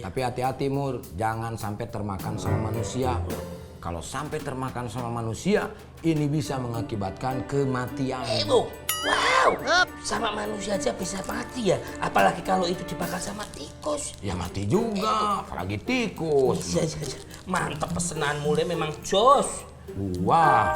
Tapi hati-hati Mur, jangan sampai termakan sama manusia. Kalau sampai termakan sama manusia, ini bisa mengakibatkan kematian. Wow, sama manusia aja bisa mati ya. Apalagi kalau itu dimakan sama tikus. Ya mati juga, apalagi tikus. Iya. Mantap pesanan mulai memang jos. Wah.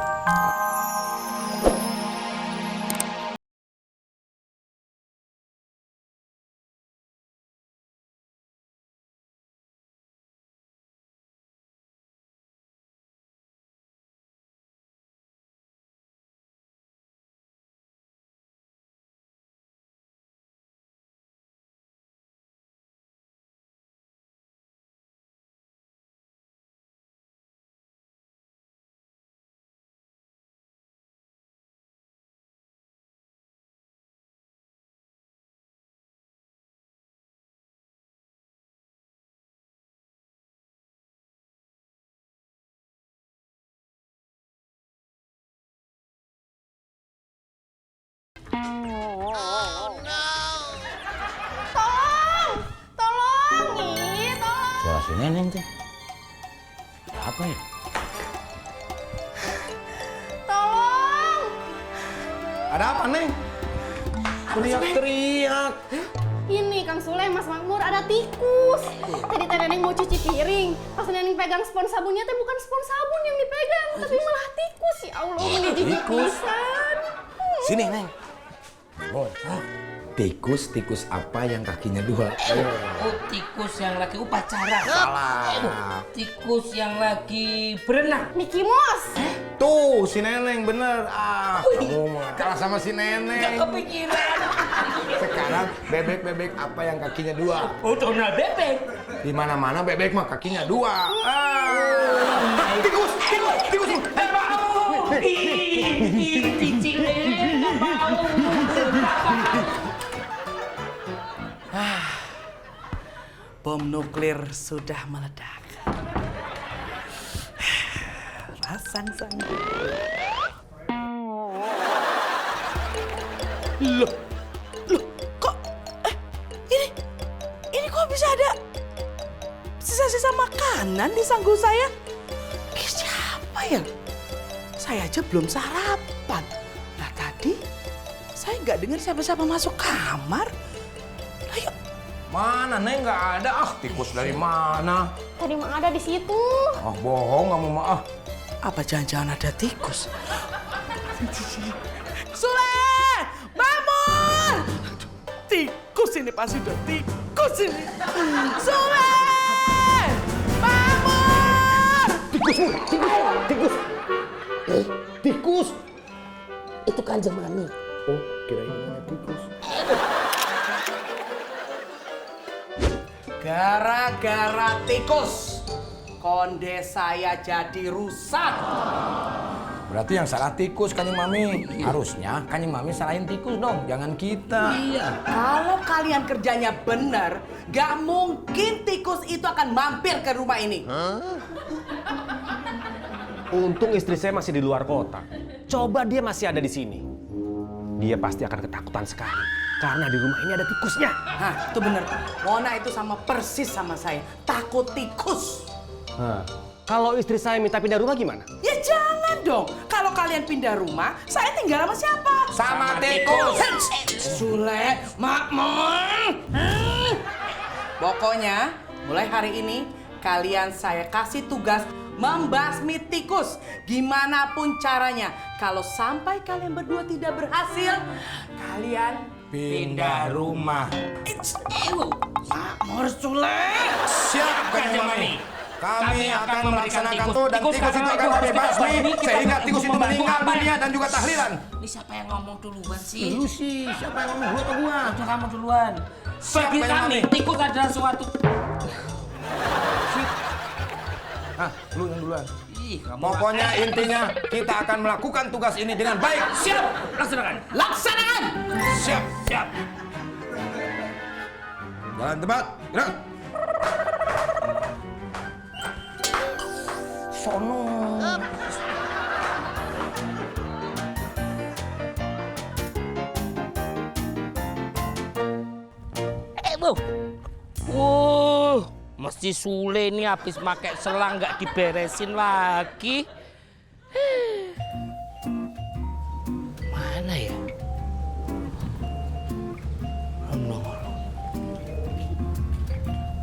Suara si Neneng tuh. Apa ya? Tolong! Ada apa, Neng? Teriak-teriak. Ini Kang Sule, Mas Makmur, ada tikus. Tadi teh Neneng mau cuci piring. Pas Neneng pegang spons sabunnya teh bukan spons sabun yang dipegang, tapi malah tikus. Ya Allah, menjijikkan pisan. Sini, Neng. Oh, tikus apa yang kakinya dua? Oh, tikus yang lagi upacara. Salah. Tikus yang lagi berenang. Mickey Mouse. Tuh, si Neneng bener. Kamu mah kalah sama si Neneng. Gak kepikiran. Sekarang bebek apa yang kakinya dua? Oh, Donald bebek. Di mana-mana bebek mah kakinya dua. Tikus. Bau. Ih, cicilnya bau. Bom nuklir sudah meledak. Rasan-san. Loh, kok ini kok bisa ada sisa-sisa makanan di sanggul saya? Siapa ya? Saya aja belum sarapan. Nah tadi saya nggak dengar siapa-siapa masuk kamar. Ayo. Mana, Neng? Nggak ada. Tikus dari mana? Tadi mah ada di situ. Bohong kamu mah. Apa jangan-jangan ada tikus? Sule! Bangun! Tikus ini pasti udah tikus ini. Sule! Bangun! Tikus. Itu Kanjeng Mami. Oh, kirain tikus. Gara-gara tikus, konde saya jadi rusak. Berarti yang salah tikus, Kanjeng Mami. Harusnya Kanjeng Mami salahin tikus dong, jangan kita. Iya. Kalau kalian kerjanya benar, gak mungkin tikus itu akan mampir ke rumah ini. Untung istri saya masih di luar kota. Coba dia masih ada di sini. Dia pasti akan ketakutan sekali. Karena di rumah ini ada tikusnya. Hah, itu bener. Mona itu sama persis sama saya. Takut tikus. Kalau istri saya minta pindah rumah gimana? Ya jangan dong. Kalau kalian pindah rumah, saya tinggal sama siapa? Sama tikus. Sule, Makmur. Pokoknya, mulai hari ini, kalian saya kasih tugas membasmi tikus. Gimana pun caranya. Kalau sampai kalian berdua tidak berhasil, kalian Pindah rumah. Makmur, Sule. Siap, Kanjeng Mami. Kami akan melaksanakan itu dan tikus itu akan kami basmi sehingga tikus itu meninggal dunia dan juga tahlilan. Ini siapa yang ngomong duluan sih? Lu sih, siapa yang ngomong, gua atau gua? Udah kamu duluan. Bagi Siapa yang kami, ngomong? tikus adalah suatu... Lu yang duluan. Ih, kamu... Pokoknya intinya kita akan melakukan tugas ini dengan baik. Siap! Laksanakan! Laksanakan! Siap. Siap! Jalan tepat. Gerak. Sono. Wow! Mesti Sule ini habis pakai selang nggak diberesin lagi. Mana ya?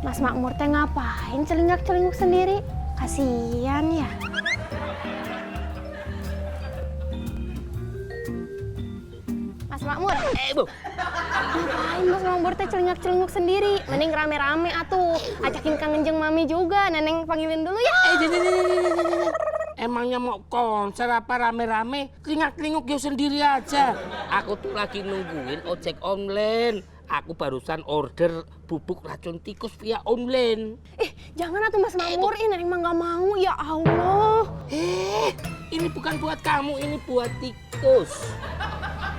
Mas Makmur teh ngapain celingak-celinguk sendiri? Kasian ya. Mas Makmur, Bu. ngapain Mas Makmur teh celingak-celinguk sendiri? Mending rame-rame atuh. Ajakin Kang Enjeng Mami juga. Neneng panggilin dulu ya. Emangnya mau konser apa rame-rame? Celingak-celinguk yo sendiri aja. Aku tuh lagi nungguin ojek online. Aku barusan order bubuk racun tikus via online. Jangan atuh Mas Makmur, ini Neneng mah nggak mau. Ya Allah. Ini bukan buat kamu, ini buat tikus.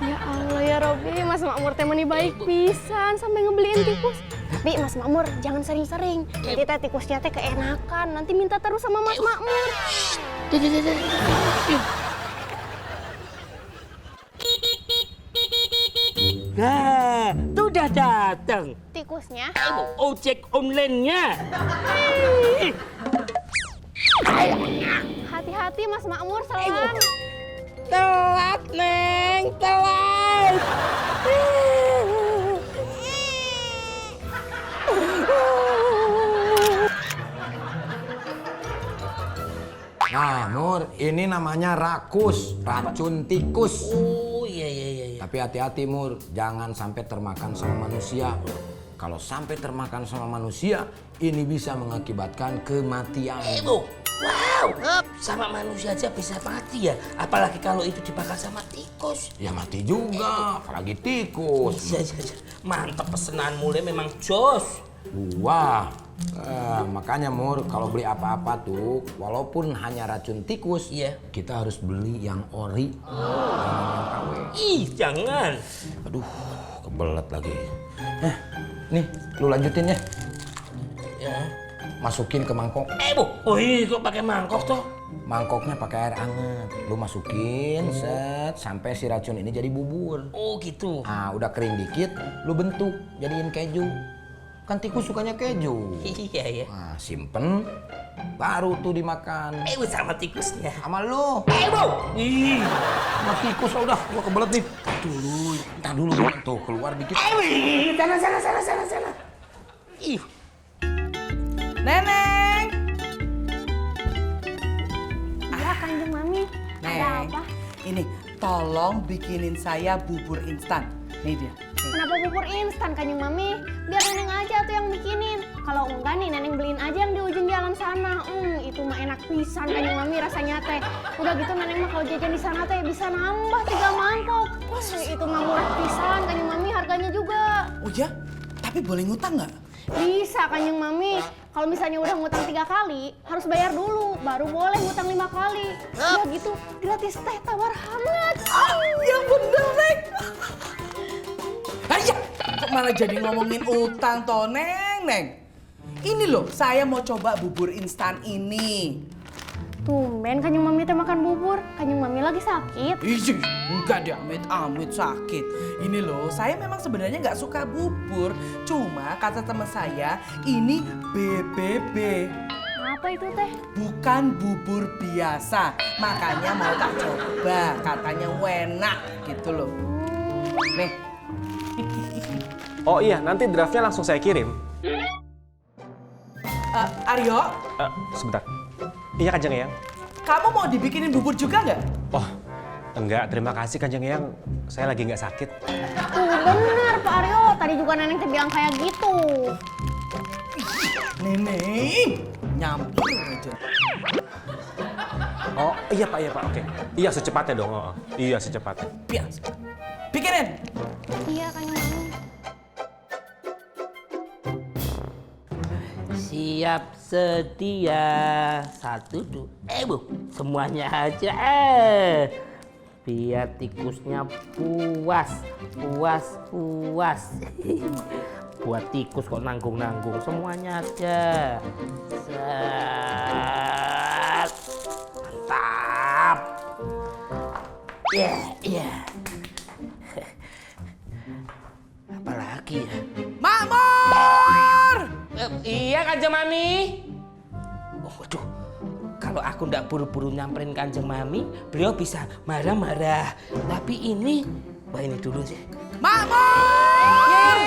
Ya Allah ya Robi, Mas Makmur teh meni baik pisan sampai ngebeliin tikus. Tapi Mas Makmur jangan sering-sering. Nanti teh tikusnya teh keenakan. Nanti minta terus sama Mas Makmur. Nah, tuh udah datang. Tikusnya? Ojek online-nya. Hati-hati Mas Makmur, selang. Telat, Neng, telat. Nah, Mur, ini namanya rakus, racun tikus. Oh, iya. Tapi hati-hati, Mur, jangan sampai termakan sama manusia. Kalau sampai termakan sama manusia, ini bisa mengakibatkan kematian. Bu. Wow, sama manusia aja bisa mati ya. Apalagi kalau itu dibakar sama tikus. Ya mati juga, apalagi tikus. Iya. Mantap pesanan mulai memang jos. Wah, makanya Mur, kalau beli apa-apa tuh, walaupun hanya racun tikus, Iya. kita harus beli yang ori, jangan yang KW. Ih, jangan. Aduh, kebelet lagi. Nih, lu lanjutin ya. Ya. Masukin ke mangkok. Bu. Oh iya, kok pakai mangkok toh? Mangkoknya pakai air anget. Lu masukin, set, sampai si racun ini jadi bubur. Oh gitu. Ah, udah kering dikit, lu bentuk, jadiin keju. Kan tikus sukanya keju. Iya. Nah, simpen, baru tuh dimakan. Sama tikusnya. Sama lu. Bu. Ih. Sama tikus udah, gua kebelet nih. Entar dulu. Tuh, keluar dikit. Sana. Ih. Neneng. Iya, Kanjeng Mami. Ada Neng, apa? ini tolong bikinin saya bubur instan. Nih dia. Nih. Kenapa bubur instan, Kanjeng Mami? Biar Neneng aja tuh yang bikinin. Kalau enggak nih, Neneng beliin aja yang di ujung jalan sana. Itu mah enak pisan, Kanjeng Mami, rasanya teh. Udah gitu Neneng mah kalau jajan di sana teh bisa nambah 3 mangkok. Itu mah murah pisan, Kanjeng Mami, harganya juga. Oh ya? Tapi boleh ngutang nggak? Bisa, Kanjeng Mami. Kalau misalnya udah ngutang 3 kali, harus bayar dulu. Baru boleh ngutang 5 kali. Udah gitu, gratis teh tawar hangat. Yang bener, Neng. Ayah, kok malah jadi ngomongin utang toh, Neng. Ini loh, saya mau coba bubur instan ini. Tumben Kanjeng Mami teh makan bubur. Kanjeng Mami lagi sakit. Ih, enggak deh, amit sakit. Ini loh, saya memang sebenarnya nggak suka bubur. Cuma kata teman saya, ini BBB. Apa itu teh? Bukan bubur biasa. Makanya mau tak coba, katanya enak gitu loh. Nih. Oh iya, nanti draftnya langsung saya kirim. Aryo, Sebentar. Iya Kanjeng Eyang. kamu mau dibikinin bubur juga nggak? Oh, enggak. Terima kasih Kanjeng Eyang. Saya lagi nggak sakit. Tuh bener Pak Aryo. Tadi juga Neneng teh bilang kayak gitu. Neneng, nyampur aja. Oh, iya Pak. Oke. Iya, secepatnya dong. Oh, iya, secepatnya. Biasa. Bikinin. Iya Kanjeng Mami. Siap sedia. 1, 2. Bu. Semuanya aja. Biar tikusnya puas. Buat tikus kok nanggung-nanggung. Semuanya aja. Set. Mantap. Iya. Apalagi ya? Makmur! Iya Kanjeng Mami. Oh, waduh. Kalau aku ndak buru-buru nyamperin Kanjeng Mami, beliau bisa marah-marah. Tapi ini, wah ini dulu sih. Makmur!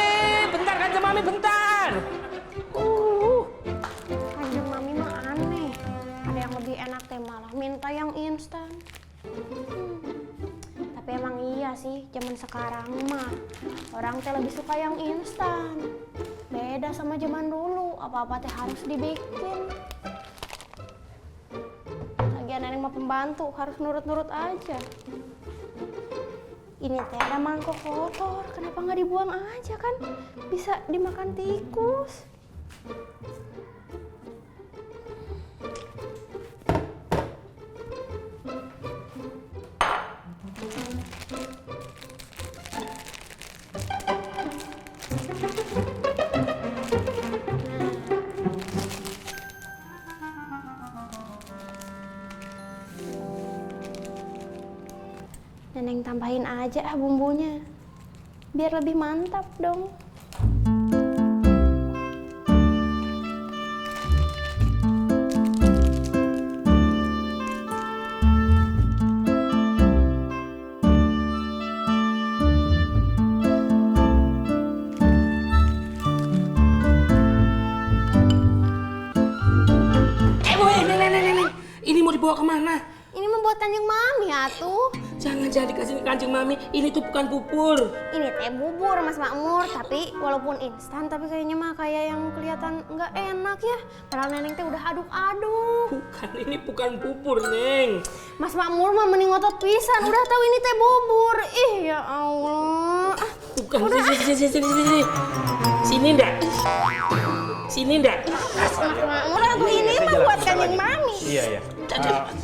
Bentar Kanjeng Mami, bentar. Kanjeng Mami mah aneh. Ada yang lebih enak teh malah minta yang instan. Tapi emang iya sih, zaman sekarang mah orang teh lebih suka yang instan. Beda sama zaman dulu, apa-apa teh harus dibikin. Lagian neneng mah pembantu, harus nurut-nurut aja. Ini teh ada mangkok kotor, kenapa nggak dibuang aja kan? Bisa dimakan tikus. Neneng tambahin aja bumbunya, biar lebih mantap dong. Neng. Ini mau dibawa kemana? Ini membuat Kanjeng Mami atuh. Jangan dikasih Kanjeng Mami, ini tuh bukan bubur. Ini teh bubur Mas Makmur, tapi walaupun instan tapi kayaknya mah kayak yang kelihatan nggak enak ya. Padahal neneng teh udah aduk-aduk. Bukan, ini bukan bubur, Neng. Mas Makmur mah mending ngotot pisan, udah tahu ini teh bubur. Ih ya Allah. Bukan, sini. Sini ndak? Sini ndak? Mas Makmur aku ini mah buat Kanjeng Mami. Iya.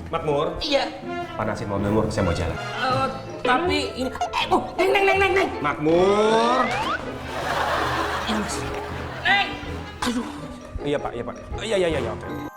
Makmur, Iya. panasin mobil Mur, saya mau jalan. Tapi ini... Neng. Makmur! Iya, Mas. Neng! Aduh. Iya, Pak. Iya, oke.